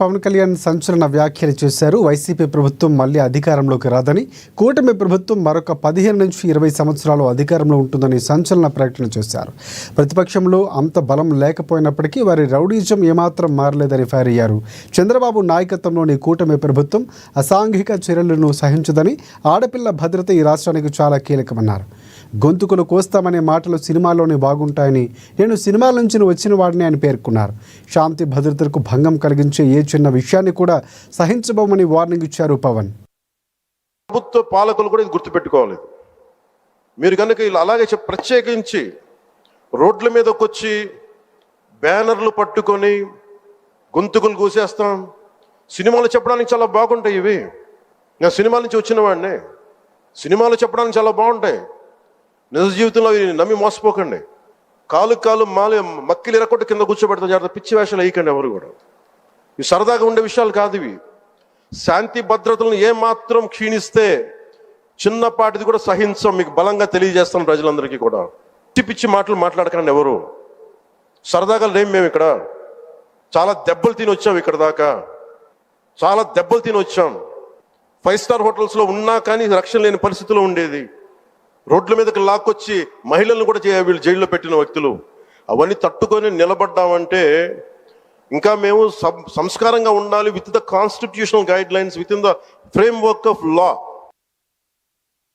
పవన్ కళ్యాణ్ సంచలన వ్యాఖ్యలు చేశారు. వైసీపీ ప్రభుత్వం మళ్లీ అధికారంలోకి రాదని, కూటమి ప్రభుత్వం మరొక 15 నుంచి 20 సంవత్సరాలు అధికారంలో ఉంటుందని సంచలన ప్రకటన చేశారు. ప్రతిపక్షంలో అంత బలం లేకపోయినప్పటికీ వారి రౌడీజం ఏమాత్రం మారలేదని ఫైర్ అయ్యారు. చంద్రబాబు నాయకత్వంలోని కూటమి ప్రభుత్వం అసాంఘిక చర్యలను సహించదని, ఆడపిల్ల భద్రత ఈ రాష్ట్రానికి చాలా కీలకమన్నారు. గొంతుకులు కోస్తామనే మాటలు సినిమాల్లోనే బాగుంటాయని, నేను సినిమాల నుంచి వచ్చిన వాడిని అని పేర్కొన్నారు. శాంతి భద్రతలకు భంగం కలిగించే ఏ చిన్న విషయాన్ని కూడా సహించబోమని వార్నింగ్ ఇచ్చారు పవన్. ప్రభుత్వ పాలకులు కూడా ఇది గుర్తుపెట్టుకోవాలి. మీరు కనుక ఇలా అలాగే ప్రత్యేకించి రోడ్ల మీదకి వచ్చి బ్యానర్లు పట్టుకొని గొంతుకులు కూసేస్తాం, సినిమాలు చెప్పడానికి చాలా బాగుంటాయి. ఇవి నేను సినిమాల నుంచి వచ్చిన వాడిని, సినిమాలు చెప్పడానికి చాలా బాగుంటాయి. నిజ జీవితంలో నమ్మి మోసపోకండి. కాలు మాలి మక్కిలు ఎరకొట్టు కింద కూర్చోబెడతాం. జాగ్రత్త, పిచ్చి వేషాలు వేయకండి ఎవరు కూడా. ఇవి సరదాగా ఉండే విషయాలు కాదు. ఇవి శాంతి భద్రతలను ఏమాత్రం క్షీణిస్తే చిన్నపాటిది కూడా సహించం. మీకు బలంగా తెలియజేస్తాం ప్రజలందరికీ కూడా. పిచ్చి పిచ్చి మాటలు మాట్లాడకండి ఎవరు. సరదాగా లేం మేము ఇక్కడ. చాలా దెబ్బలు తిని వచ్చాం ఇక్కడ దాకా, చాలా దెబ్బలు తిని వచ్చాం. 5 స్టార్ హోటల్స్లో ఉన్నా కానీ రక్షణ లేని పరిస్థితిలో ఉండేది. రోడ్ల మీదకి లాక్కొచ్చి మహిళలను కూడా వీళ్ళు జైల్లో పెట్టిన వ్యక్తులు. అవన్నీ తట్టుకొని నిలబడ్డామంటే ఇంకా మేము సంస్కారంగా ఉండాలి. With the constitutional guide lines, with in the frame work of law.